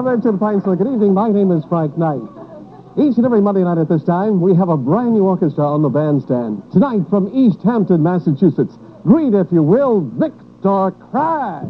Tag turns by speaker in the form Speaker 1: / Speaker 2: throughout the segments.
Speaker 1: Richard Peinzel. Good evening. My name is Frank Knight. Each and every Monday night at this time, we have a brand new orchestra on the bandstand. Tonight, from East Hampton, Massachusetts, greet, if you will, Victor Kraz.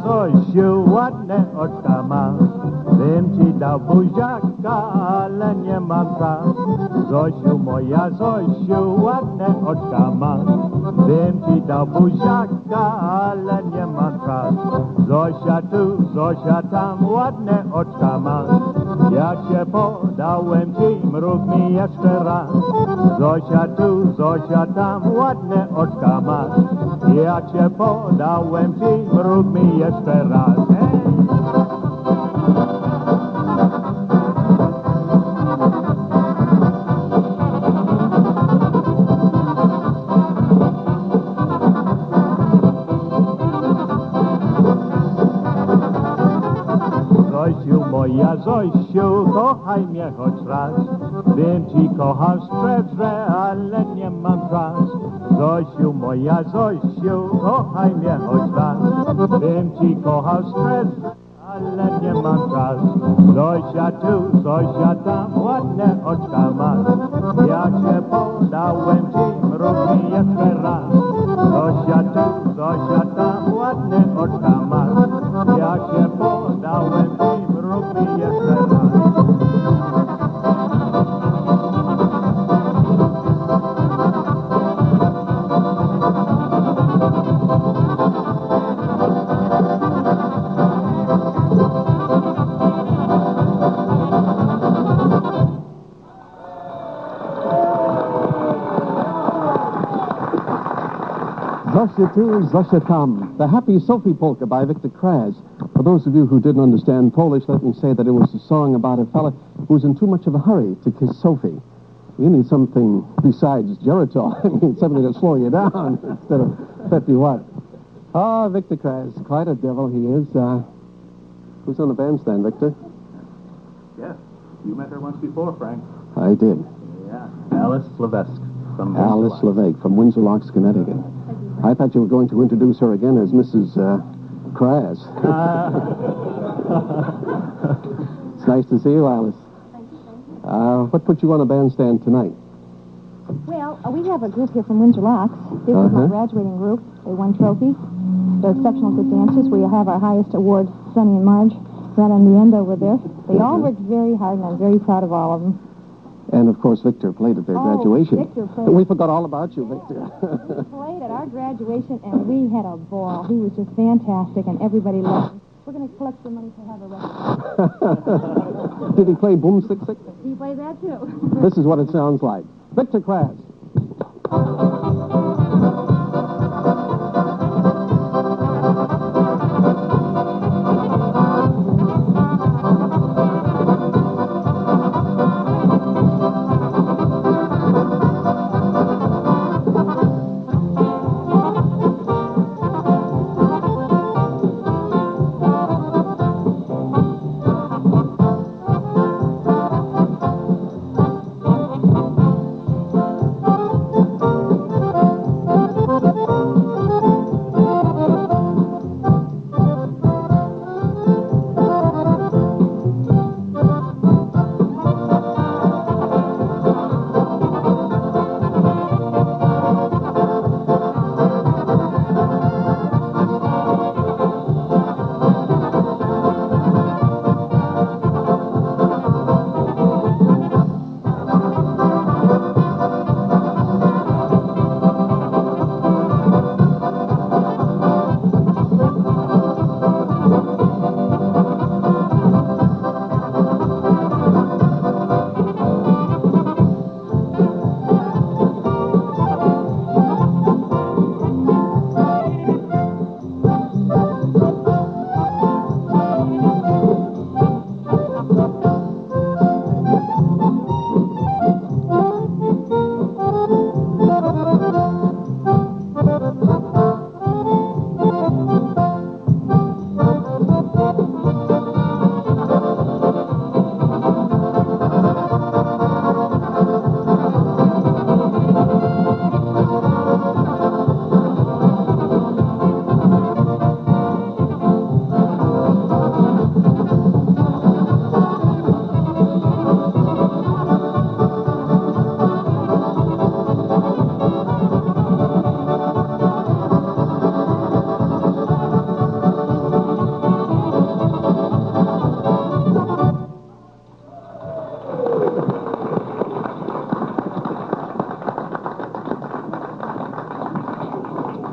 Speaker 2: Zosiu, ładne oczka ma, bym ci dał buziaka, ale nie mam czas. Zosiu, moja Zosiu, ładne oczka ma, bym ci dał buziaka, ale nie mam czas. Zosia tu, Zosia tam, ładne oczka ma, jak się podałem ci, mrug mi jeszcze raz. Zosia tu, Zosia tam, ładne oczka ma, jak się podałem ci, mrug mi jeszcze raz. Zosiu, moja Zosiu, kochaj mnie choć raz, bym ci kochał szczerze, ale nie mam czas. Zosiu, moja Zosiu, kochaj mnie choć raz, bym ci kochał szczerze, ale nie mam czas. Zosia tu, Zosia tam, ładne oczka masz, jak się podałem ci, mrug mi jeszcze raz. Zosia tu, Zosia tam, ładne oczka masz, jak się podałem ci, mrug mi jeszcze raz.
Speaker 1: Zosia tu, Zosia tam, the Happy Sophie Polka by Victor Kraz. For those of you who didn't understand Polish, let me say that it was a song about a fella who's in too much of a hurry to kiss Sophie. You need something besides Geritol. I mean, something to slow you down instead of 50 what. Ah, Victor Kraz, quite a devil he is. Who's on the bandstand, Victor?
Speaker 3: Yes, you met her once before, Frank.
Speaker 1: I ddid.
Speaker 3: Yeah, Alice Levesque from
Speaker 1: Alice Levesque from Windsor Locks, Connecticut. I thought you were going to introduce her again as Mrs. Kraz. It's nice to see you, Alice.
Speaker 4: Thank you.
Speaker 1: What put you on the bandstand tonight?
Speaker 4: Well, we have a group here from Windsor Locks. This is my graduating group. They won trophies. They're exceptional good dancers. We have our highest award, Sonny and Marge, right on the end over there. They all worked very hard, and I'm very proud of all of them.
Speaker 1: And, of course, Victor played at their graduation.
Speaker 4: Victor played.
Speaker 1: We forgot all about you, Victor.
Speaker 4: He played at our graduation, and we had a ball. He was just fantastic, and everybody loved him. We're going to collect some money to have a restaurant.
Speaker 1: Did he play Boom Sick Sick?
Speaker 4: He played that, too.
Speaker 1: This is what it sounds like. Victor Kraz.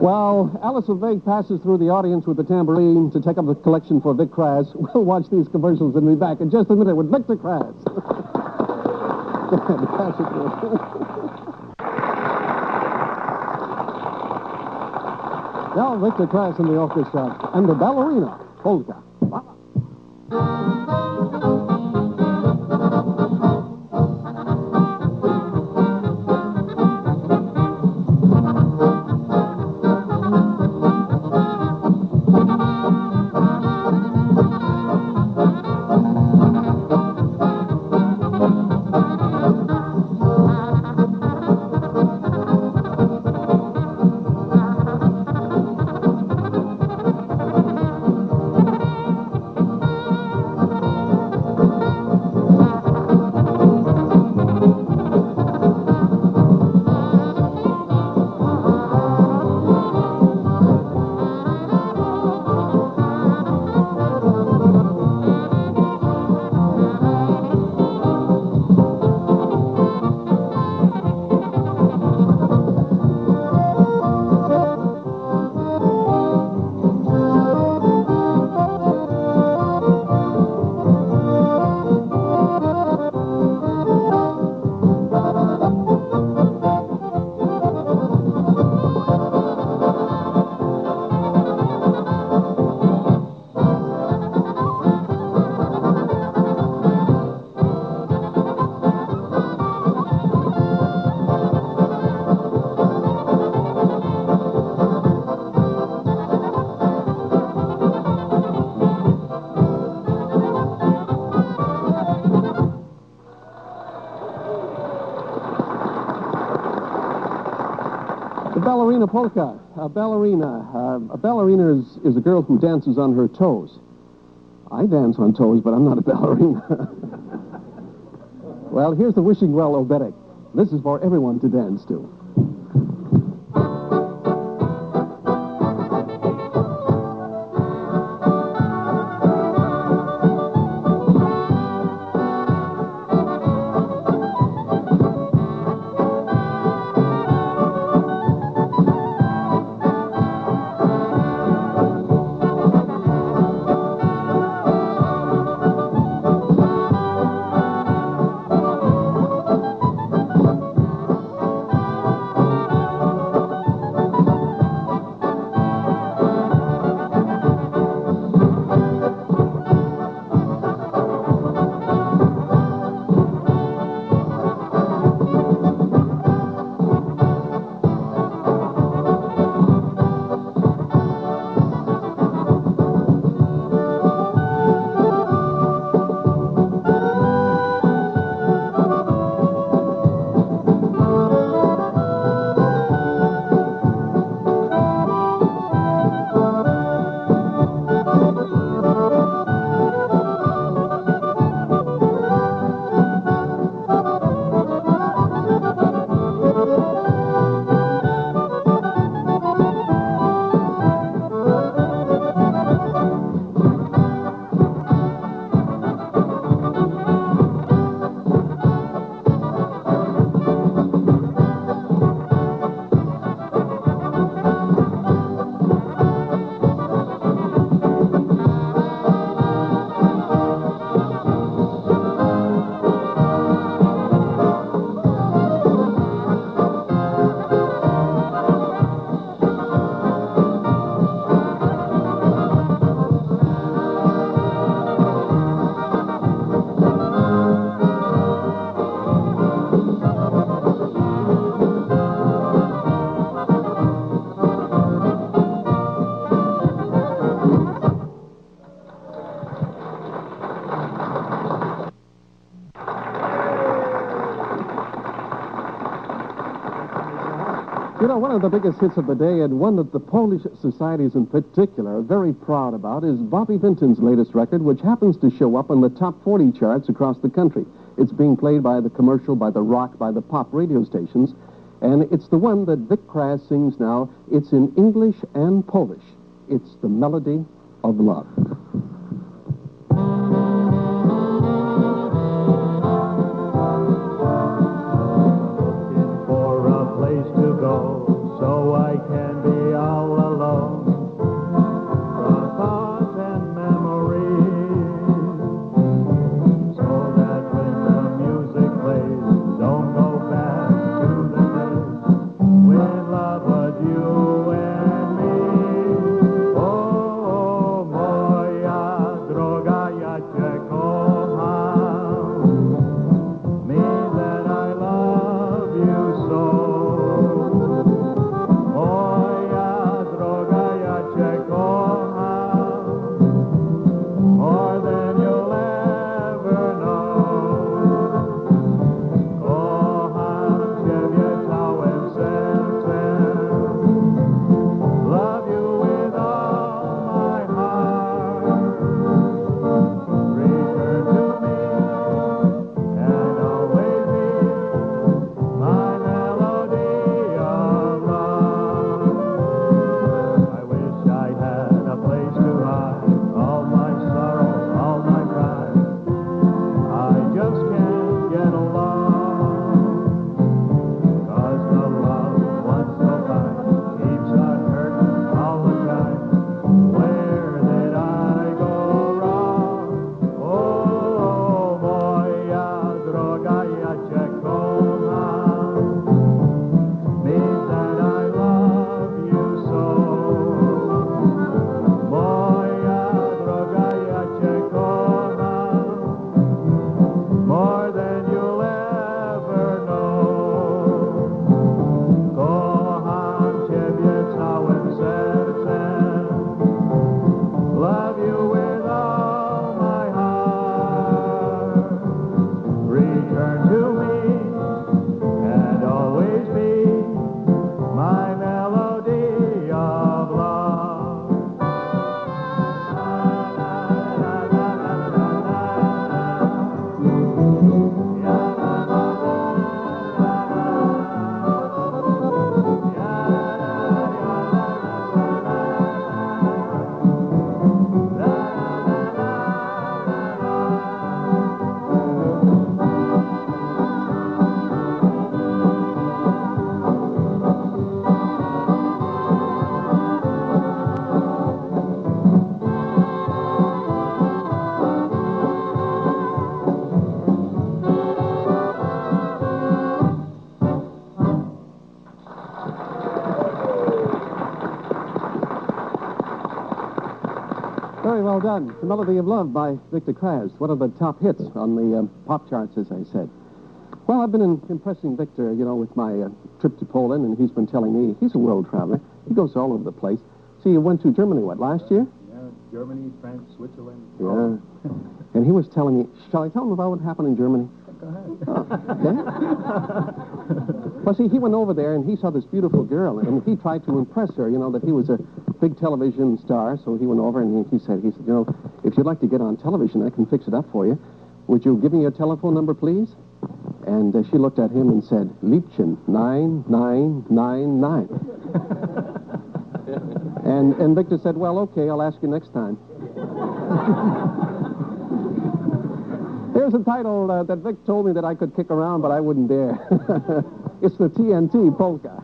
Speaker 1: While Alice LeVay passes through the audience with the tambourine to take up the collection for Vic Kraz, we'll watch these commercials and be back in just a minute with Victor Kraz. Go ahead, pass it through. Now Victor Kraz in the orchestra and the ballerina, Polka. Ballerina polka. A ballerina is a girl who dances on her toes. I dance on toes, but I'm not a ballerina. Well, here's the Wishing Well Oberek. This is for everyone to dance to. You know, one of the biggest hits of the day, and one that the Polish societies in particular are very proud about, is Bobby Vinton's latest record, which happens to show up on the top 40 charts across the country. It's being played by the commercial, by the rock, by the pop radio stations, and it's the one that Vic Kraz sings now. It's in English and Polish. It's The Melody of Love.
Speaker 2: So I can be out return to me and always be my melody of love.
Speaker 1: Very well done. The Melody of Love by Victor Kraz, one of the top hits on the pop charts, as I said. Well, I've been impressing Victor, with my trip to Poland, and he's been telling me he's a world traveler. He goes all over the place. See, you went to Germany, last year?
Speaker 3: Yeah, Germany, France, Switzerland.
Speaker 1: Yeah. And he was telling me, shall I tell him about what happened in Germany?
Speaker 3: Go ahead.
Speaker 1: Oh, okay. Well, see, he went over there, and he saw this beautiful girl, and he tried to impress her, that he was a big television star, so he went over, and he said, if you'd like to get on television, I can fix it up for you. Would you give me your telephone number, please? And she looked at him and said, Liebchen, 9999. And Victor said, well, okay, I'll ask you next time. Here's a title that Vic told me that I could kick around, but I wouldn't dare. It's the TNT Polka.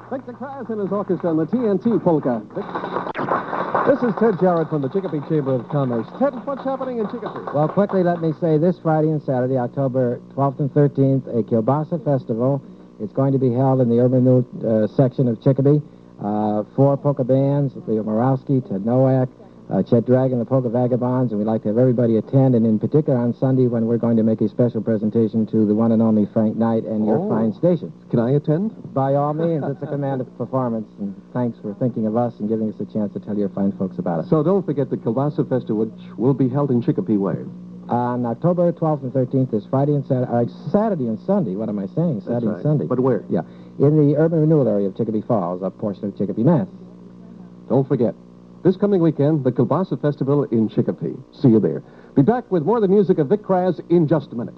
Speaker 1: Victor Kraz and his orchestra on the TNT Polka. This is Ted Jarrett from the Chicopee Chamber of Commerce. Ted, what's happening in Chicopee?
Speaker 5: Well, quickly, let me say this Friday and Saturday, October 12th and 13th, a Kielbasa Festival. It's going to be held in the urban renewal section of Chicopee. 4 polka bands, Leo Morawski, Ted Nowak, Chet Dragon, the Polka Vagabonds, and we'd like to have everybody attend, and in particular on Sunday when we're going to make a special presentation to the one and only Frank Knight and your fine station.
Speaker 1: Can I attend?
Speaker 5: By all means, it's a commanded performance, and thanks for thinking of us and giving us a chance to tell your fine folks about it.
Speaker 1: So don't forget the Kielbasa Festival, which will be held in Chicopee Way.
Speaker 5: On October 12th and 13th is Friday and Saturday and Sunday. What am I saying? Saturday and Sunday.
Speaker 1: But where?
Speaker 5: Yeah, in the urban renewal area of Chicopee Falls, a portion of Chicopee, Mass.
Speaker 1: Don't forget. This coming weekend, the Kielbasa Festival in Chicopee. See you there. Be back with more of the music of Vic Kraz in just a minute.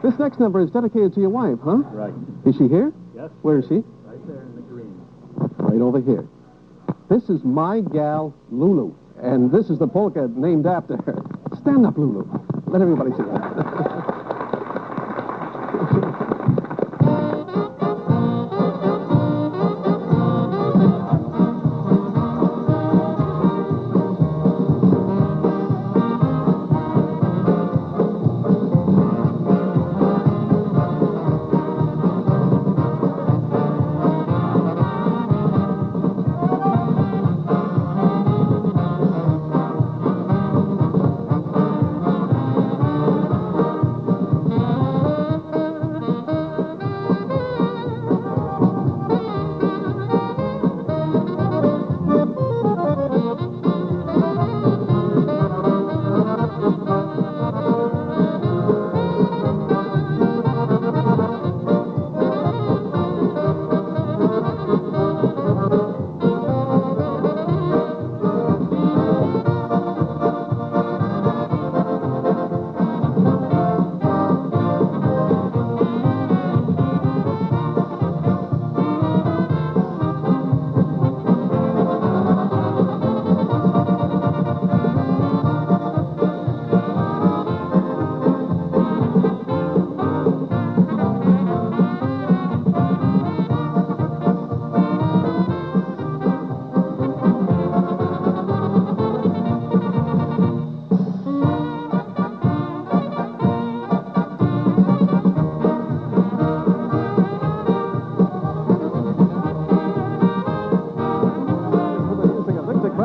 Speaker 1: This next number is dedicated to your wife, huh?
Speaker 3: Right.
Speaker 1: Is she here?
Speaker 3: Yes.
Speaker 1: Where is she?
Speaker 3: Right there in the green.
Speaker 1: Right over here. This is my gal, Lulu. And this is the polka named after her. Stand up, Lulu. Let everybody see that.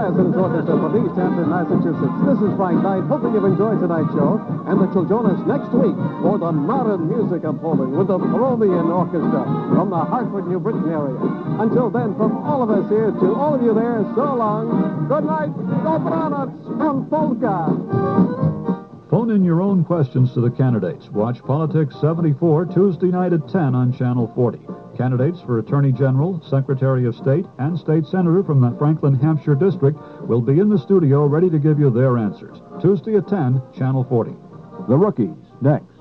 Speaker 1: Orchestra from East Hampton, Massachusetts. This is Frank Knight. Hoping you've enjoyed tonight's show and that you'll join us next week for the modern music of Poland with the Peruvian Orchestra from the Hartford, New Britain area. Until then, from all of us here to all of you there, so long. Good night. Dobranoc from Polka.
Speaker 6: Phone in your own questions to the candidates. Watch Politics 74 Tuesday night at 10 on Channel 40. Candidates for Attorney General, Secretary of State, and State Senator from the Franklin, Hampshire District will be in the studio ready to give you their answers. Tuesday at 10, Channel 40.
Speaker 7: The Rookies, next.